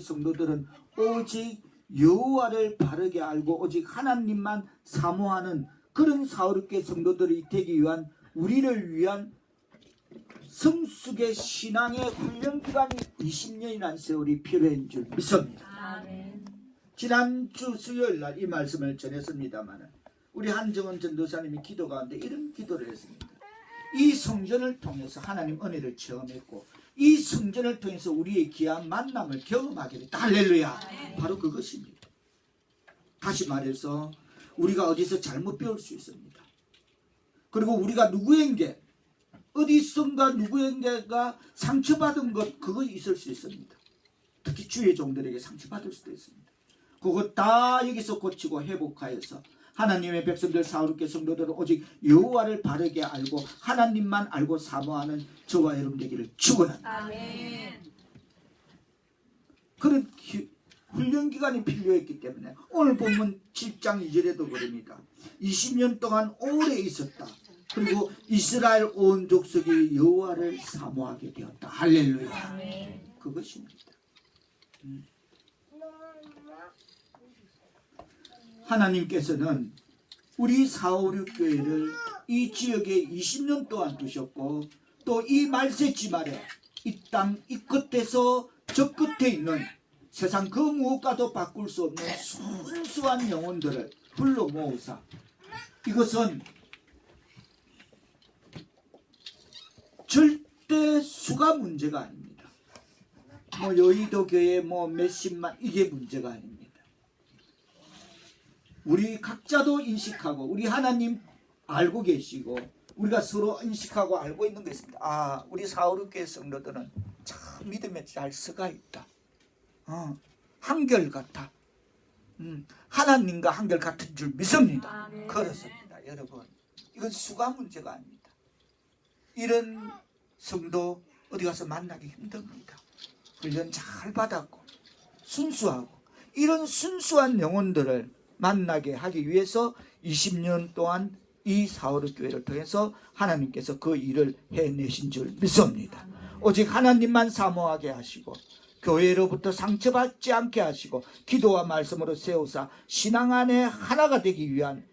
성도들은 오직 여호와를 바르게 알고 오직 하나님만 사모하는 그런 사오르게 성도들이 되기 위한 우리를 위한 성숙의 신앙의 훈련 기간이 20년이라는 세월이 필요한 줄 믿습니다. 아멘. 지난주 수요일 날 이 말씀을 전했습니다만 우리 한정원 전도사님이 기도 가운데 이런 기도를 했습니다. 이 성전을 통해서 하나님 은혜를 체험했고 이 성전을 통해서 우리의 귀한 만남을 경험하게 됐다. 할렐루야. 바로 그것입니다. 다시 말해서 우리가 어디서 잘못 배울 수 있습니다. 그리고 우리가 누구에게 어디선가 누구에게가 상처받은 것 그거 있을 수 있습니다. 특히 주의 종들에게 상처받을 수도 있습니다. 그거 다 여기서 고치고 회복하여서 하나님의 백성들 사오르게 성도들은 오직 여호와를 바르게 알고 하나님만 알고 사모하는 저와 여러분 되기를 축원합니다. 아멘. 그런 훈련 기간이 필요했기 때문에 오늘 보면 7장 2절에도 그럽니다. 20년 동안 오래 있었다. 그리고 이스라엘 온 족속이 여호와를 사모하게 되었다. 할렐루야. 아멘. 그것입니다. 하나님께서는 우리 사오륙교회를 이 지역에 20년 동안 두셨고 또 이 말세지 말에 이 땅 이 끝에서 저 끝에 있는 세상 그 무엇과도 바꿀 수 없는 순수한 영혼들을 불러 모으사 이것은 절대 수가 문제가 아닙니다. 뭐 여의도 교회 뭐 몇십만 이게 문제가 아닙니다. 우리 각자도 인식하고 우리 하나님 알고 계시고 우리가 서로 인식하고 알고 있는 것입니다. 아, 우리 사오르교회 성도들은 참 믿음에 잘 서가 있다. 한결같아. 하나님과 한결같은 줄 믿습니다. 아멘. 그렇습니다. 여러분 이건 수가 문제가 아닙니다. 이런 성도 어디 가서 만나기 힘듭니다. 훈련 잘 받았고 순수하고 이런 순수한 영혼들을 만나게 하기 위해서 20년 동안 이 사오르교회를 통해서 하나님께서 그 일을 해내신 줄 믿습니다. 오직 하나님만 사모하게 하시고 교회로부터 상처받지 않게 하시고 기도와 말씀으로 세우사 신앙 안에 하나가 되기 위한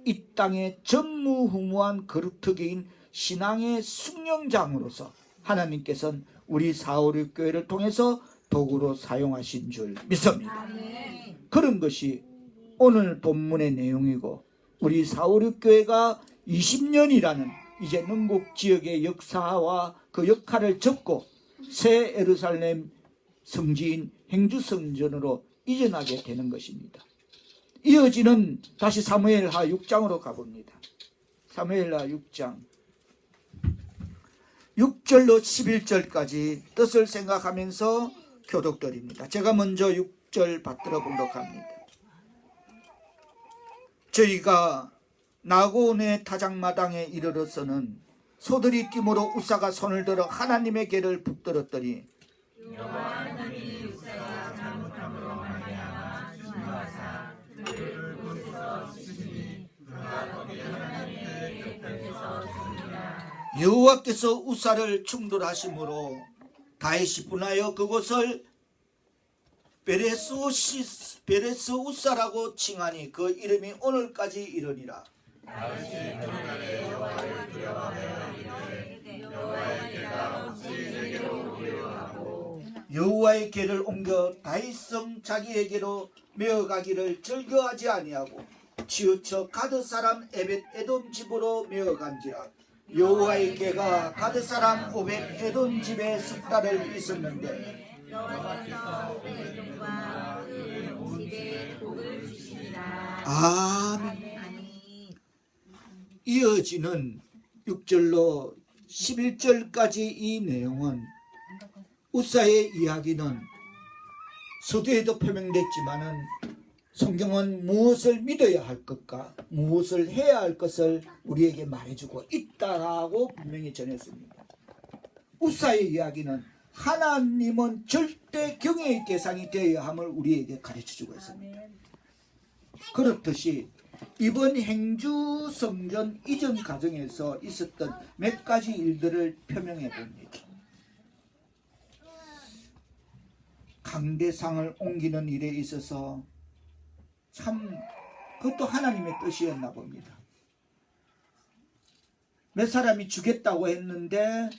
이 땅의 전무후무한 거루터기인 신앙의 숙련장으로서 하나님께서는 우리 사오르교회를 통해서 도구로 사용하신 줄 믿습니다. 아멘. 그런 것이 오늘 본문의 내용이고 우리 사오르교회가 20년이라는 이제 능곡 지역의 역사와 그 역할을 접고 새 예루살렘 성지인 행주성전으로 이전하게 되는 것입니다. 이어지는 다시 사무엘하 6장으로 가봅니다. 사무엘하 6장 6절로 11절까지 뜻을 생각하면서 교독드립니다. 제가 먼저 6절 받들어 보도록 합니다. 저희가 나고온의 타작마당에 이르러서는 소들이 띠므로 우사가 손을 들어 하나님의 궤를 붙들었더니 여호와께서 우사를 충돌하심으로 다윗이 분하여 그곳을 베레스 우사라고 칭하니 그 이름이 오늘까지 이르니라. 여호와의 궤를 옮겨 다윗성 자기에게로 메어가기를 즐겨하지 아니하고 치우쳐 가드 사람 에벳 에돔 집으로 메어간지라. 여호와의 궤가 가드 사람 오벳 에돔 집에 석 달을 있었는데 아멘. 이어지는 6절로 11절까지 이 내용은 우사의 이야기는 서두에도 표명됐지만은 성경은 무엇을 믿어야 할 것과 무엇을 해야 할 것을 우리에게 말해주고 있다라고 분명히 전했습니다. 우사의 이야기는 하나님은 절대 경외의 대상이 되어야 함을 우리에게 가르쳐주고 있습니다. 그렇듯이 이번 행주 성전 이전 과정에서 있었던 몇 가지 일들을 표명해 봅니다. 강대상을 옮기는 일에 있어서 참 그것도 하나님의 뜻이었나 봅니다. 몇 사람이 주겠다고 했는데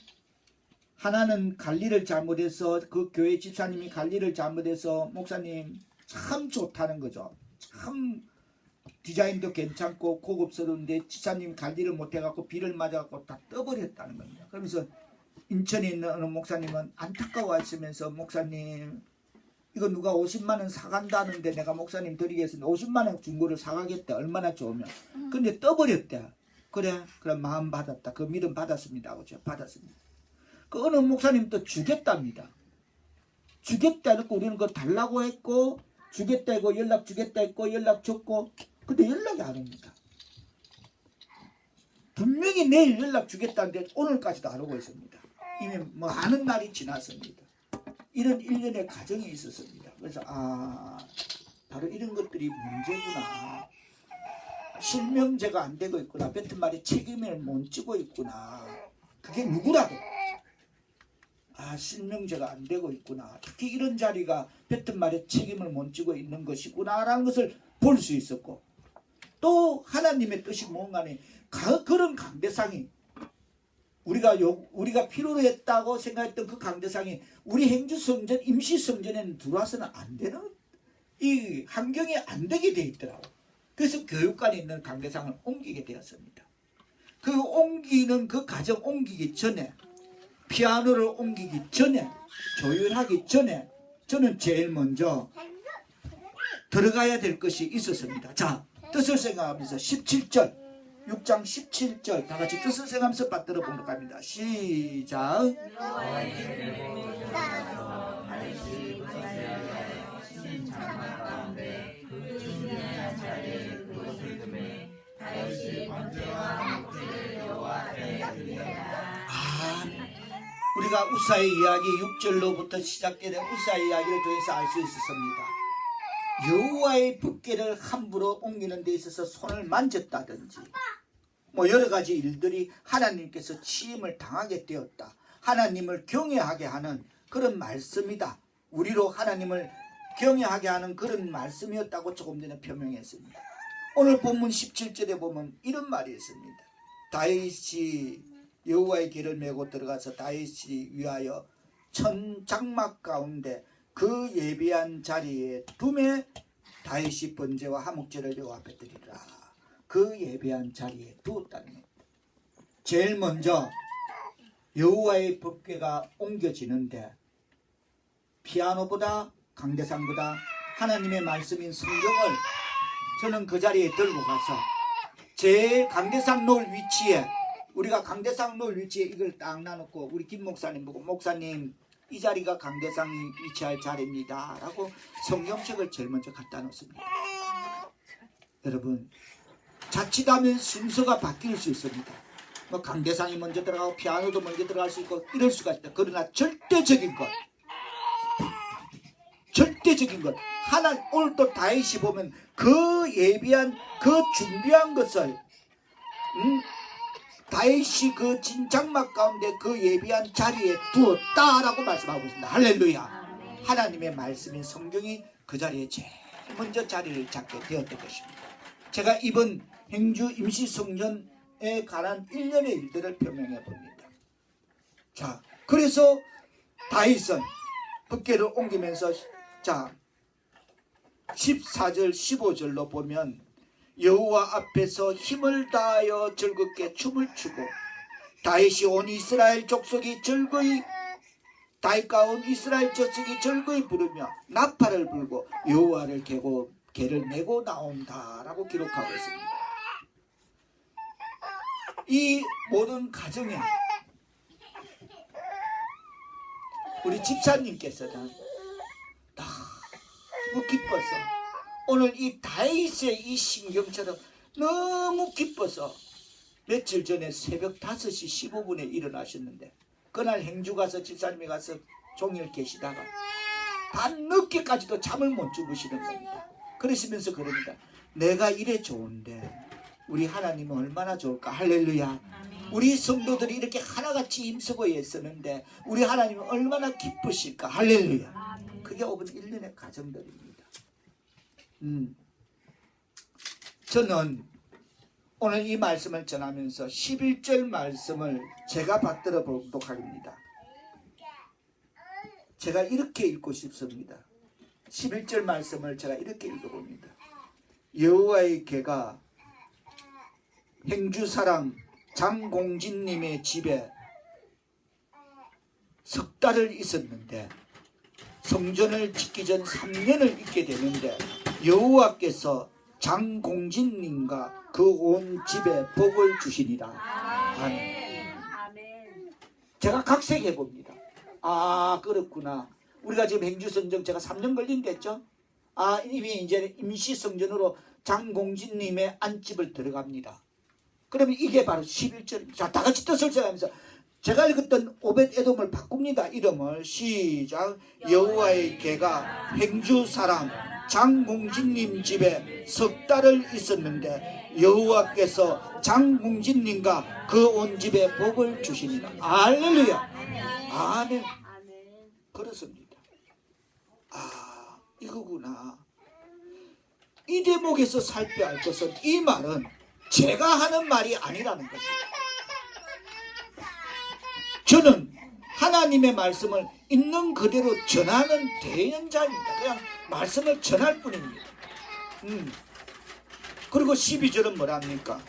하나는 관리를 잘못해서, 그 교회 집사님이 관리를 잘못해서 목사님 참 좋다는 거죠. 참 디자인도 괜찮고 고급스러운데 집사님 관리를 못해갖고 비를 맞아갖고 다 떠버렸다는 겁니다. 그러면서 인천에 있는 어느 목사님은 안타까워하시면서 목사님 이거 누가 50만 원 사간다는데 내가 목사님 드리겠습니다. 50만 원 준 거를 사가겠다. 얼마나 좋으면. 근데 떠버렸대. 그래 그럼 마음 받았다. 그 믿음 받았습니다. 하고 제가 받았습니다. 그 어느 목사님 또 주겠답니다. 주겠다 이렇게 우리는 그거 달라고 했고 주겠다 했고 연락 주겠다 했고 연락 줬고 근데 연락이 안 옵니다. 분명히 내일 연락 주겠다는데 오늘까지도 안 오고 있습니다. 이미 뭐 하는 날이 지났습니다. 이런 일련의 과정이 있었습니다. 그래서 바로 이런 것들이 문제구나. 실명제가 안 되고 있구나. 뱉은 말에 책임을 못 지고 있구나. 그게 누구라도 실명제가 안 되고 있구나. 특히 이런 자리가 뱉은 말에 책임을 못 지고 있는 것이구나 라는 것을 볼 수 있었고, 또 하나님의 뜻이 뭔가니 그런 강대상이 우리가 필요로 했다고 생각했던 그 강대상이 우리 행주성전 임시성전에는 들어와서는 안 되는 이 환경이 안 되게 돼 있더라고. 그래서 교육관에 있는 강대상을 옮기게 되었습니다. 그 옮기는 그 과정 옮기기 전에, 피아노를 옮기기 전에, 조율하기 전에 저는 제일 먼저 들어가야 될 것이 있었습니다. 자, 뜻을 생각하면서 17절 6장 17절 다 같이 뜻을 생각하면서 받들어 보도록 합니다. 시작. 우리가 우사의 이야기 6절로부터 시작되는 우사의 이야기를 통해서 알 수 있었습니다. 여호와의 법궤를 함부로 옮기는 데 있어서 손을 만졌다든지 뭐 여러 가지 일들이 하나님께서 치임을 당하게 되었다. 하나님을 경외하게 하는 그런 말씀이다. 우리로 하나님을 경외하게 하는 그런 말씀이었다고 조금 전에 표명했습니다. 오늘 본문 17절에 보면 이런 말이 있습니다. 다윗이 여호와의 궤를 메고 들어가서 다윗이 위하여 천 장막 가운데 그 예비한 자리에 둠에 다윗이 번제와 화목제를 여호와 앞에 드리라. 그 예비한 자리에 두었다는 겁니다. 제일 먼저 여호와의 법궤가 옮겨지는데 피아노보다 강대상보다 하나님의 말씀인 성경을 저는 그 자리에 들고 가서 제일 강대상 놓을 위치에, 우리가 강대상 놓을 위치에 이걸 딱 놔놓고 우리 김 목사님 보고 목사님 이 자리가 강대상이 위치할 자리입니다 라고 성경책을 제일 먼저 갖다 놓습니다. 여러분 자칫하면 순서가 바뀔 수 있습니다. 뭐 강대상이 먼저 들어가고 피아노도 먼저 들어갈 수 있고 이럴 수가 있다. 그러나 절대적인 것 오늘 또 다윗이 보면 그 예비한 그 준비한 것을 다윗이 그 진장막 가운데 그 예비한 자리에 두었다라고 말씀하고 있습니다. 할렐루야. 하나님의 말씀인 성경이 그 자리에 제일 먼저 자리를 잡게 되었던 것입니다. 제가 이번 행주 임시성전에 관한 일련의 일들을 표명해 봅니다. 자, 그래서 다윗은 법궤를 옮기면서 자 14절 15절로 보면 여호와 앞에서 힘을 다하여 즐겁게 춤을 추고 다윗이 온 이스라엘 족속이 즐거이 다윗과 온 이스라엘 족속이 즐거이 부르며 나팔을 불고 여호와를 궤를 메고 나온다라고 기록하고 있습니다. 이 모든 가정에 우리 집사님께서는 너무 기뻐서 오늘 이 다윗의 이 신경처럼 너무 기뻐서 며칠 전에 새벽 5시 15분에 일어나셨는데 그날 행주 가서 집사님이 가서 종일 계시다가 밤늦게까지도 잠을 못 주무시는 겁니다. 그러시면서 그럽니다. 내가 이래 좋은데 우리 하나님은 얼마나 좋을까. 할렐루야. 우리 성도들이 이렇게 하나같이 힘쓰고 애쓰는데 우리 하나님은 얼마나 기쁘실까. 할렐루야. 그 그게 5분 1년의 과정들입니다. 저는 오늘 이 말씀을 전하면서 11절 말씀을 제가 받들어 보도록 하겠습니다. 제가 이렇게 읽고 싶습니다. 11절 말씀을 제가 이렇게 읽어봅니다. 여호와의 개가 행주사랑 장공진님의 집에 석 달을 있었는데 성전을 짓기 전 3년을 있게 되는데 여호와께서 장공진님과 그 온 집에 복을 주시니라. 아멘. 제가 각색해 봅니다. 아, 그렇구나. 우리가 지금 행주성전 제가 3년 걸린댔죠? 아, 이미 이제 임시성전으로 장공진님의 안집을 들어갑니다. 그러면 이게 바로 11절. 자, 다 같이 뜻을 생각하면서 제가 읽었던 오벳에돔을 바꿉니다. 이름을 시작. 여호와의 개가 행주사람 장공진님 집에 석 달을 있었는데 여호와께서 장공진님과 그 온 집에 복을 주시니라. 할렐루야. 아멘. 그렇습니다. 아, 이거구나. 이 대목에서 살펴야 할 것은 이 말은 제가 하는 말이 아니라는 겁니다. 저는 하나님의 말씀을 있는 그대로 전하는 대연자입니다. 그냥 말씀을 전할 뿐입니다. 그리고 12절은 뭐랍니까?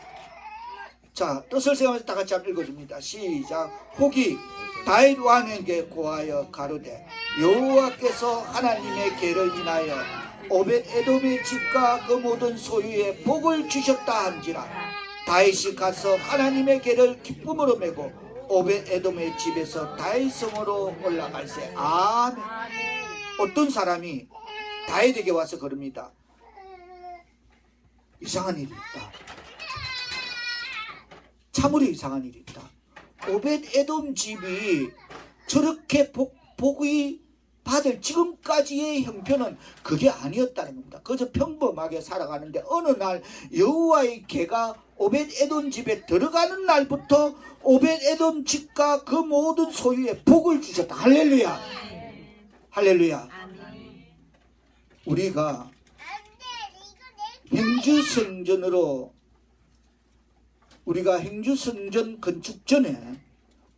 자, 뜻을 생각해서 다 같이 한번 읽어줍니다. 시작. 혹이 다윗 왕에게 고하여 가로되 여호와께서 하나님의 계를 인하여 오벳에돔의 집과 그 모든 소유에 복을 주셨다 한지라. 다윗이 가서 하나님의 계를 기쁨으로 메고 오벳에돔의 집에서 다윗 성으로 올라갈세. 아멘. 어떤 사람이 다윗에게 와서 그럽니다. 이상한 일이 있다. 참으로 이상한 일이 있다. 오벳에돔 집이 저렇게 복이 받을 지금까지의 형편은 그게 아니었다는 겁니다. 그저 평범하게 살아가는데 어느 날 여호와의 개가 오벳에돔 집에 들어가는 날부터 오벳에돔 집과 그 모든 소유에 복을 주셨다. 할렐루야. 할렐루야. 우리가 행주성전 건축 전에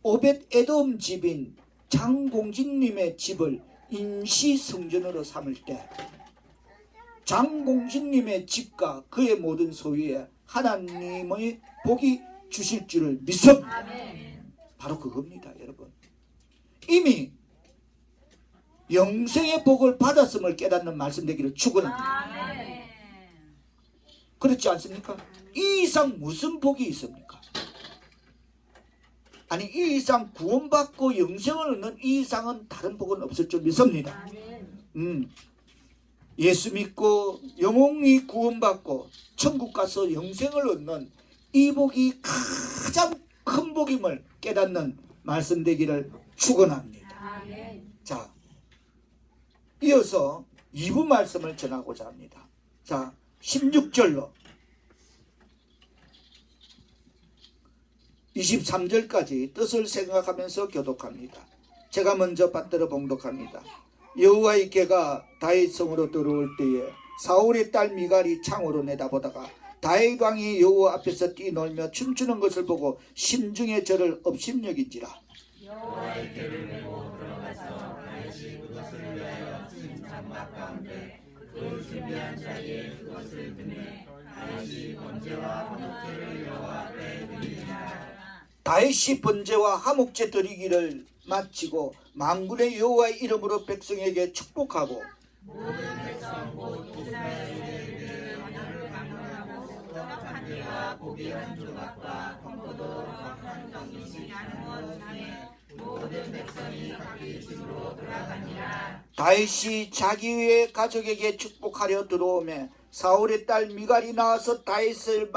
오벳에돔 집인 장공진님의 집을 임시성전으로 삼을 때 장공진님의 집과 그의 모든 소유에 하나님의 복이 주실 줄을 믿습니다. 바로 그겁니다, 여러분. 이미 영생의 복을 받았음을 깨닫는 말씀 되기를 축원합니다. 그렇지 않습니까? 이 이상 무슨 복이 있습니까? 아니, 이 이상 구원받고 영생을 얻는 이 이상은 다른 복은 없을 줄 믿습니다. 예수 믿고 영원히 구원받고 천국 가서 영생을 얻는 이 복이 가장 큰 복임을 깨닫는 말씀 되기를 축원합니다. 자, 이어서 2부 말씀을 전하고자 합니다. 자, 16절로 23절까지 뜻을 생각하면서 교독합니다. 제가 먼저 받들어 봉독합니다. 여호와의 개가 다윗 성으로 들어올 때에 사울의 딸 미갈이 창으로 내다보다가 다윗 왕이 여호와 앞에서 뛰놀며 춤추는 것을 보고 심중에 저를 업심여긴지라. 여호와의 개를 메고 들어가서 다윗이 그것을 위하여 진 장막 가운데 그 준비한 자리에 그것을 두매 다윗이 번제와 화목제를 여호와 앞에 드리니라. 다윗이 번제와 화목제 드리기를 마치고 만군의 여호와의 이름으로 백성에게 축복하고 모든 백성 곧 이스라엘의 언약을 강론하고 떡한 개와 고기 한 조각과 건포도 한 덩이씩 나누어 주매 모든 백성이 자기 집으로 돌아가니라. 다윗이 자기의 가족에게 축복하려 들어오매 사울의 딸 미갈이 나와서 다윗을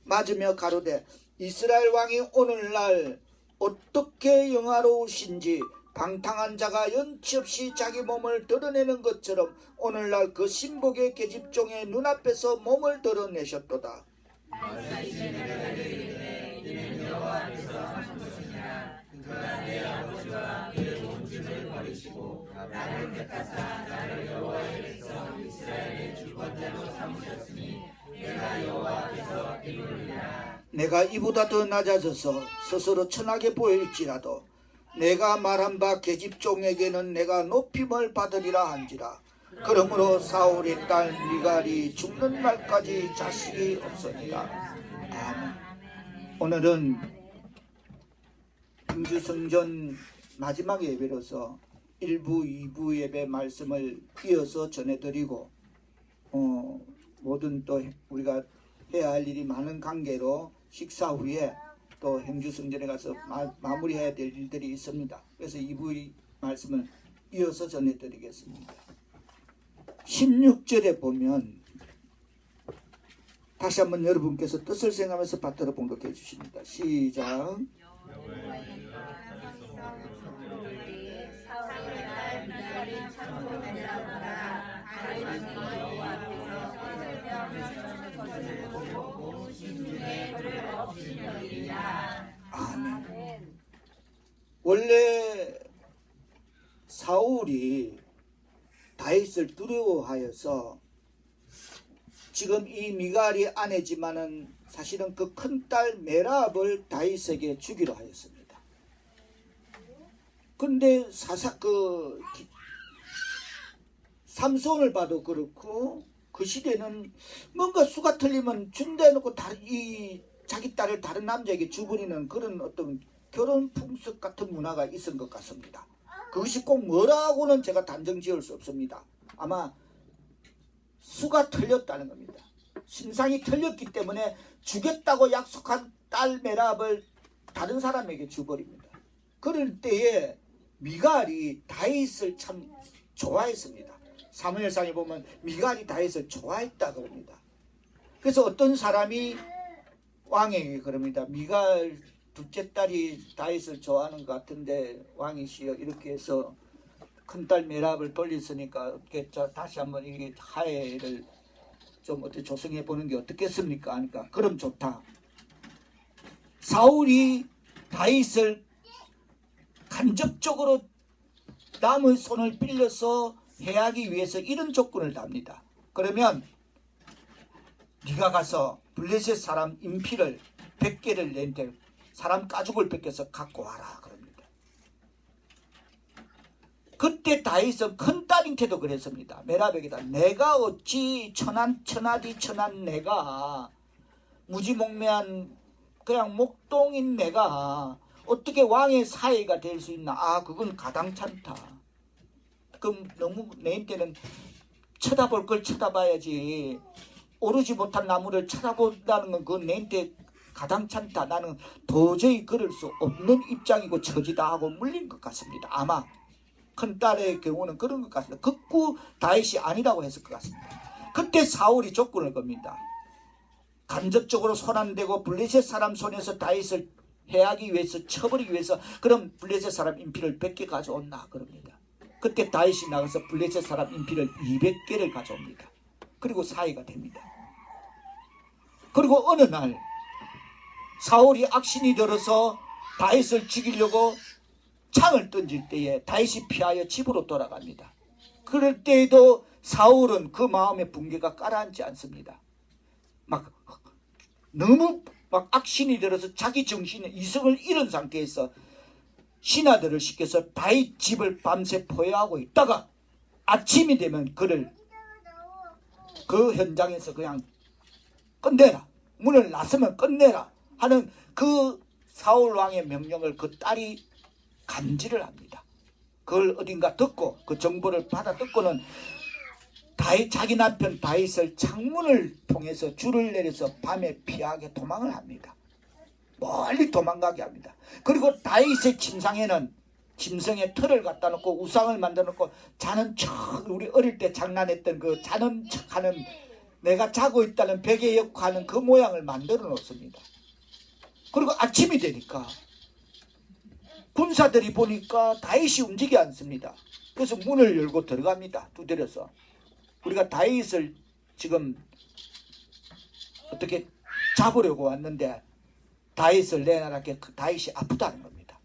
맞으며 가로되 이스라엘 왕이 오늘날 어떻게 영화로우신지 방탕한 자가 연치 없이 자기 몸을 드러내는 것처럼 오늘날 그 신복의 계집종의 눈앞에서 몸을 드러내셨도다. 내가 이보다 더 낮아져서 스스로 천하게 보일지라도 내가 말한 바 계집종에게는 내가 높임을 받으리라 한지라. 그러므로 사울의 딸 미갈이 죽는 날까지 자식이 없으니라. 아멘. 오늘은 금주성전 마지막 예배로서 1부, 2부 예배 말씀을 이어서 전해드리고 모든 또 우리가 해야 할 일이 많은 관계로 식사 후에 또 행주성전에 가서 마무리해야 될 일들이 있습니다. 그래서 2부 말씀을 이어서 전해드리겠습니다. 16절에 보면 다시 한번 여러분께서 뜻을 생각하면서 받들어 봉독해 주십니다. 시작. 아멘. 원래 사울이 다윗을 두려워하여서 지금 이 미갈이 아내지만은 사실은 그 큰딸 메랍을 다윗에게 주기로 하였습니다. 근데 삼손을 봐도 그렇고 그 시대는 뭔가 수가 틀리면 준다 해놓고 자기 딸을 다른 남자에게 주버리는 그런 어떤 결혼 풍습 같은 문화가 있은 것 같습니다. 그것이 꼭 뭐라고는 제가 단정 지을 수 없습니다. 아마 수가 틀렸다는 겁니다. 신상이 틀렸기 때문에 주겠다고 약속한 딸 메랍을 다른 사람에게 주버립니다. 그럴 때에 미갈이 다윗을 참 좋아했습니다. 사무엘상에 보면 미갈이 다윗을 좋아했다 그럽니다. 그래서 어떤 사람이 왕에게 그럽니다. 미갈 둘째 딸이 다윗을 좋아하는 것 같은데 왕이시여 이렇게 해서 큰딸 메랍을 돌렸으니까 다시 한번 이게 하해를 좀 어떻게 조성해 보는 게 어떻겠습니까? 하니까 그럼 좋다. 사울이 다윗을 간접적으로 남의 손을 빌려서 해하기 위해서 이런 조건을 답니다. 그러면 네가 가서 블레셋 사람 인피를 100개를 낸데 사람 가죽을 뺏겨서 갖고 와라 그럽니다. 그때 다윗은 큰딸인테도 그랬습니다. 메랍에게다 내가 어찌 천하디 천한 내가 무지몽매한 그냥 목동인 내가 어떻게 왕의 사위가 될 수 있나. 그건 가당찮다. 그럼 너무 내한테는 쳐다볼 걸 쳐다봐야지 오르지 못한 나무를 쳐다본다는 건 그건 내한테 가당찮다. 나는 도저히 그럴 수 없는 입장이고 처지다 하고 물린 것 같습니다. 아마 큰딸의 경우는 그런 것 같습니다. 극구 다윗이 아니라고 했을 것 같습니다. 그때 사울이 조건을 겁니다. 간접적으로 손 안 대고 블레셋 사람 손에서 다윗을 해하기 위해서 쳐버리기 위해서 그럼 블레셋 사람 인피를 100개 가져온다 그럽니다. 그때 다윗이 나가서 블레셋 사람 인피를 200개를 가져옵니다. 그리고 사이가 됩니다. 그리고 어느 날 사울이 악신이 들어서 다윗을 죽이려고 창을 던질 때에 다윗이 피하여 집으로 돌아갑니다. 그럴 때에도 사울은 그 마음의 붕괴가 가라앉지 않습니다. 너무 악신이 들어서 자기 정신의 이성을 잃은 상태에서 신하들을 시켜서 다윗 집을 밤새 포위하고 있다가 아침이 되면 그를 그 현장에서 그냥 끝내라. 문을 나서면 끝내라 하는 그 사울 왕의 명령을 그 딸이 감지를 합니다. 그걸 어딘가 듣고 그 정보를 받아 듣고는 자기 남편 다윗을 창문을 통해서 줄을 내려서 밤에 피하게 도망을 합니다. 멀리 도망가게 합니다. 그리고 다윗의 침상에는 짐승의 털을 갖다 놓고 우상을 만들어 놓고 자는 척 우리 어릴 때 장난했던 그 자는 척하는 내가 자고 있다는 베개 역하는 그 모양을 만들어 놓습니다. 그리고 아침이 되니까 군사들이 보니까 다윗이 움직이지 않습니다. 그래서 문을 열고 들어갑니다. 두드려서. 우리가 다윗을 지금 어떻게 잡으려고 왔는데 다윗을 내놔라. 다윗이 아프다는 겁니다.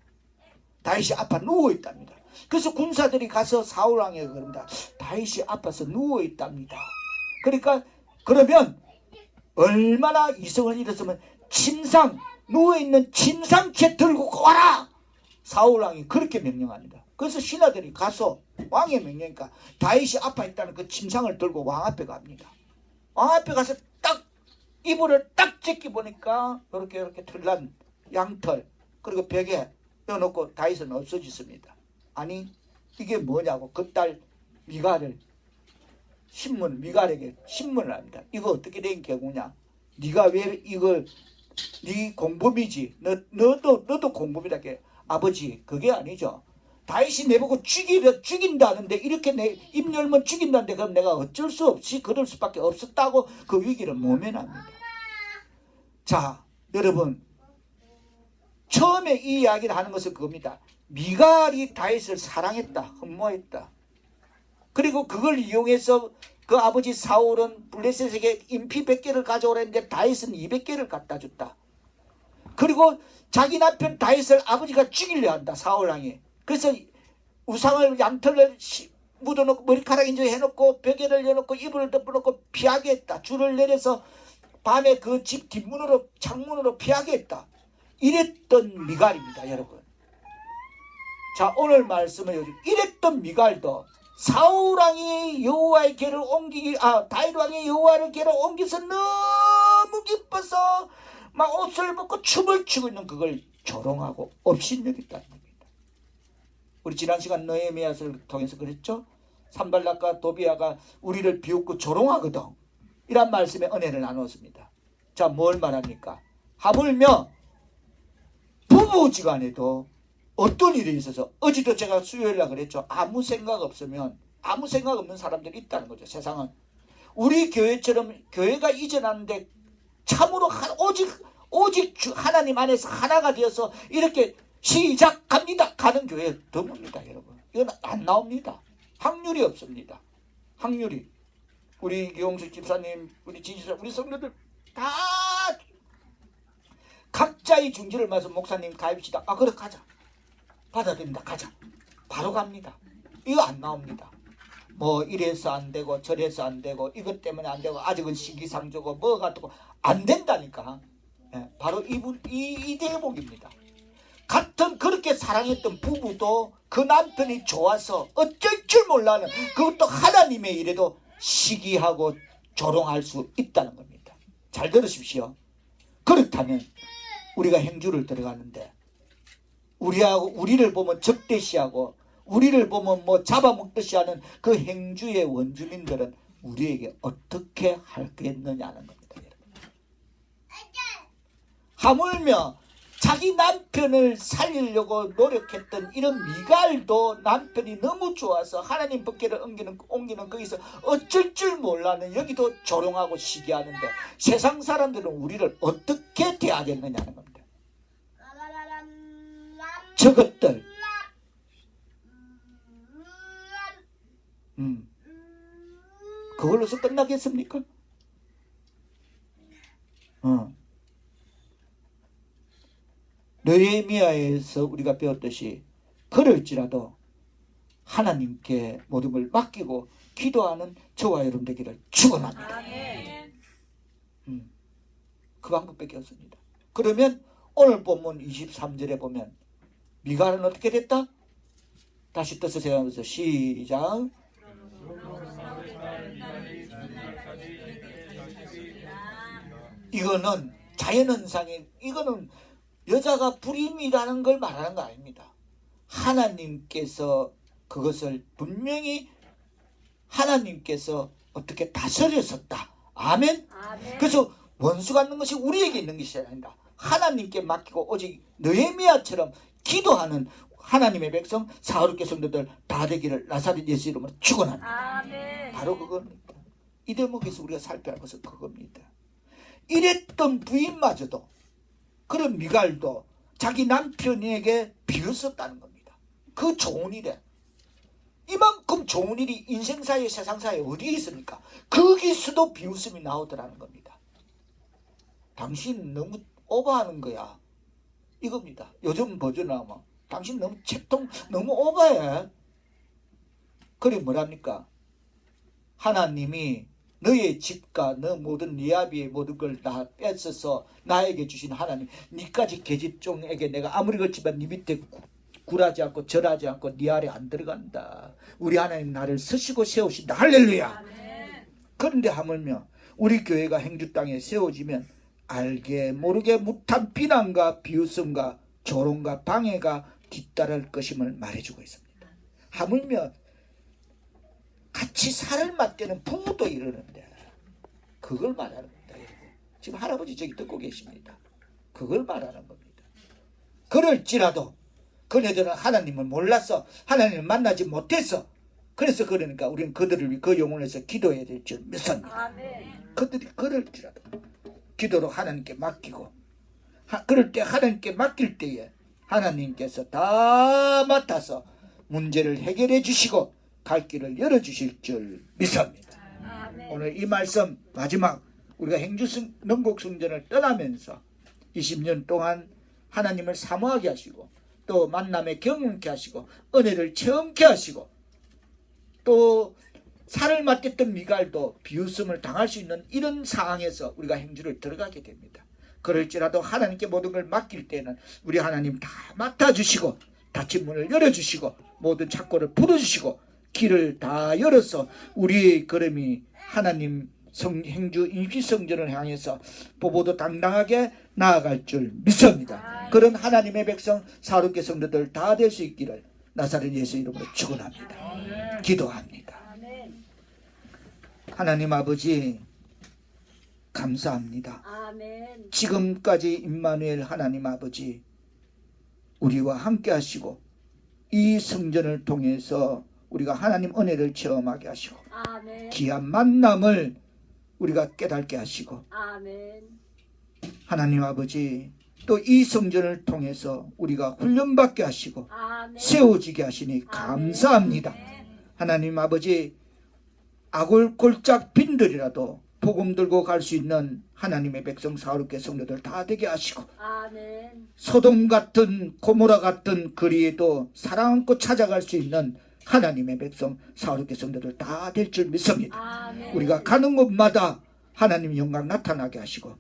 다윗이 아파 누워 있답니다. 그래서 군사들이 가서 사울 왕에게 그럽니다. 다윗이 아파서 누워 있답니다. 그러니까 그러면 얼마나 이성을 잃었으면 침상, 누워있는 침상채 들고 와라! 사울 왕이 그렇게 명령합니다. 그래서 신하들이 가서 왕의 명령이니까 다윗이 아파 있다는 그 침상을 들고 왕 앞에 갑니다. 왕 앞에 가서 딱 이불을 딱 제끼 보니까 이렇게 털난 양털 그리고 벽에 넣어놓고 다윗은 없어졌습니다. 아니 이게 뭐냐고 그 딸 미갈을 미갈에게 신문을 합니다. 이거 어떻게 된 경우냐? 네가 왜 이걸 네 공범이지. 너도 공범이다. 아버지 그게 아니죠. 다윗이 내보고 죽인다는데 이렇게 내 입 열면 죽인다는데 그럼 내가 어쩔 수 없이 그럴 수밖에 없었다고 그 위기를 모면합니다. 자 여러분 처음에 이 이야기를 하는 것은 그겁니다. 미갈이 다윗을 사랑했다. 흠모했다. 그리고 그걸 이용해서 그 아버지 사울은 블레셋에게 인피 100개를 가져오라 했는데 다윗은 200개를 갖다 줬다. 그리고 자기 남편 다윗을 아버지가 죽이려 한다. 사울왕이. 그래서 우상을 양털을 묻어놓고 머리카락 인제 해놓고 벽에를 열어놓고 이불을 덮어놓고 피하게 했다. 줄을 내려서 밤에 그 집 뒷문으로 창문으로 피하게 했다. 이랬던 미갈입니다. 여러분. 자 오늘 말씀은 요즘 이랬던 미갈도 사울왕이 여호와의 궤를 옮기기 다윗왕이 여호와의 궤를 옮겨서 너무 기뻐서 막 옷을 벗고 춤을 추고 있는 그걸 조롱하고 업신여겼다는 겁니다. 우리 지난 시간 느헤미야서를 통해서 그랬죠. 산발락과 도비아가 우리를 비웃고 조롱하거든. 이란 말씀의 은혜를 나눴습니다. 자 뭘 말합니까? 하물며 부부지간에도 어떤 일이 있어서 어제도 제가 수요일날 그랬죠. 아무 생각 없으면 아무 생각 없는 사람들이 있다는 거죠. 세상은 우리 교회처럼 교회가 이전하는데 참으로 오직 하나님 안에서 하나가 되어서 이렇게 시작합니다 가는 교회 드뭅니다. 여러분 이건 안 나옵니다. 확률이 없습니다. 확률이 우리 기용식 집사님 우리 지지사 우리 성도들 다 각자의 중지를 마서 목사님 가입시다. 그래 가자. 받아들입니다. 가자. 바로 갑니다. 이거 안 나옵니다. 뭐 이래서 안 되고 저래서 안 되고 이것 때문에 안 되고 아직은 시기상조고 뭐가 어떻고 안 된다니까. 바로 이 대목입니다. 같은 그렇게 사랑했던 부부도 그 남편이 좋아서 어쩔 줄 몰라는 그것도 하나님의 일에도 시기하고 조롱할 수 있다는 겁니다. 잘 들으십시오. 그렇다면 우리가 행주를 들어가는데 우리를 보면 적대시하고 우리를 보면 뭐 잡아먹듯이 하는 그 행주의 원주민들은 우리에게 어떻게 하겠느냐는 겁니다. 하물며 자기 남편을 살리려고 노력했던 이런 미갈도 남편이 너무 좋아서 하나님 법궤를 옮기는 거기서 어쩔 줄 몰라는 여기도 조롱하고 시기하는데 세상 사람들은 우리를 어떻게 대하겠느냐는 겁니다. 저것들 그걸로서 끝나겠습니까? 느헤미야에서 우리가 배웠듯이 그럴지라도 하나님께 모든 걸 맡기고 기도하는 저와 여러분 되기를 축원합니다. 그 방법밖에 없습니다. 그러면 오늘 본문 23절에 보면 미갈은 어떻게 됐다? 다시 뜻을 생각하면서 시작. 이거는 자연현상이 이거는 여자가 불임이라는 걸 말하는 거 아닙니다. 하나님께서 그것을 분명히 하나님께서 어떻게 다스렸었다. 아멘? 그래서 원수가 있는 것이 우리에게 있는 것이 아닙니다. 하나님께 맡기고 오직 느헤미야처럼 기도하는 하나님의 백성 사울의 성도들 다 되기를 나사렛 예수 이름으로 축원합니다. 바로 그겁니다. 이 대목에서 우리가 살펴야 할 것은 그겁니다. 이랬던 부인마저도 그런 미갈도 자기 남편에게 비웃었다는 겁니다. 그 좋은 일에 이만큼 좋은 일이 인생사에 세상사에 어디에 있습니까? 거기서도 비웃음이 나오더라는 겁니다. 당신 너무 오버하는 거야. 이겁니다. 요즘 버전하면 당신 너무 채통 너무 오바해. 그래 뭐랍니까? 하나님이 너의 집과 너 모든 네 아비의 모든 걸 다 뺏어서 나에게 주신 하나님, 니까지 계집종에게 내가 아무리 그렇지만 네 밑에 굴하지 않고 절하지 않고 네 아래 안 들어간다. 우리 하나님 나를 서시고 세우신다. 할렐루야. 그런데 하물며 우리 교회가 행주 땅에 세워지면 알게 모르게 무탄 비난과 비웃음과 조롱과 방해가 뒤따를 것임을 말해주고 있습니다. 하물며 같이 살을 맞대는 부부도 이러는데 그걸 말하는 겁니다. 지금 할아버지 저기 듣고 계십니다. 그걸 말하는 겁니다. 그럴지라도 그네들은 하나님을 몰라서 하나님을 만나지 못해서 그래서 그러니까 우리는 그들을 위해 그 영혼을 위해서 기도해야 될 줄 믿습니다. 아멘. 그들이 그럴지라도 기도로 하나님께 맡기고 그럴 때 하나님께 맡길 때에 하나님께서 다 맡아서 문제를 해결해 주시고 갈 길을 열어주실 줄 믿습니다. 아멘. 오늘 이 말씀 마지막 우리가 행주 능곡성전을 떠나면서 20년 동안 하나님을 사모하게 하시고 또 만남에 경험케 하시고 은혜를 체험케 하시고 또 살을 맞댔던 미갈도 비웃음을 당할 수 있는 이런 상황에서 우리가 행주를 들어가게 됩니다. 그럴지라도 하나님께 모든 걸 맡길 때는 우리 하나님 다 맡아주시고 닫힌 문을 열어주시고 모든 창고를 풀어주시고 길을 다 열어서 우리의 걸음이 하나님 행주 임시성전을 향해서 보보도 당당하게 나아갈 줄 믿습니다. 그런 하나님의 백성 사륙계 성도들 다 될 수 있기를 나사렛 예수 이름으로 축원합니다. 기도합니다. 하나님 아버지 감사합니다. 지금까지 임마누엘 하나님 아버지 우리와 함께 하시고 이 성전을 통해서 우리가 하나님 은혜를 체험하게 하시고 귀한 만남을 우리가 깨닫게 하시고 하나님 아버지 또 이 성전을 통해서 우리가 훈련받게 하시고 세워지게 하시니 감사합니다. 하나님 아버지 아골골짝 빈들이라도 복음 들고 갈 수 있는 하나님의 백성 사울교회 성도들 다 되게 하시고 소돔 같은 고모라 같은 거리에도 사랑 안고 찾아갈 수 있는 하나님의 백성 사울교회 성도들 다 될 줄 믿습니다. 우리가 가는 곳마다 하나님의 영광 나타나게 하시고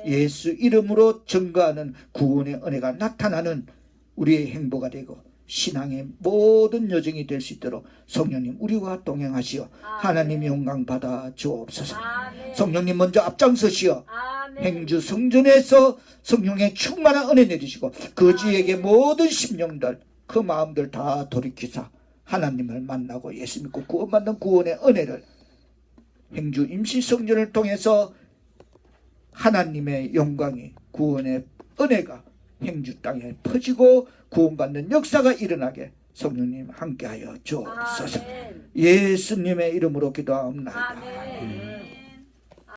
예수 이름으로 증거하는 구원의 은혜가 나타나는 우리의 행보가 되고 신앙의 모든 여정이 될 수 있도록 성령님 우리와 동행하시어 하나님의 영광 받아 주옵소서. 성령님 먼저 앞장서시어 행주 성전에서 성령의 충만한 은혜 내리시고 거지에게 모든 심령들 그 마음들 다 돌이키사 하나님을 만나고 예수 믿고 구원받는 구원의 은혜를 행주 임시성전을 통해서 하나님의 영광이 구원의 은혜가 행주 땅에 퍼지고 구원받는 역사가 일어나게 성령님 함께하여 주옵소서. 예수님의 이름으로 기도하옵나이다.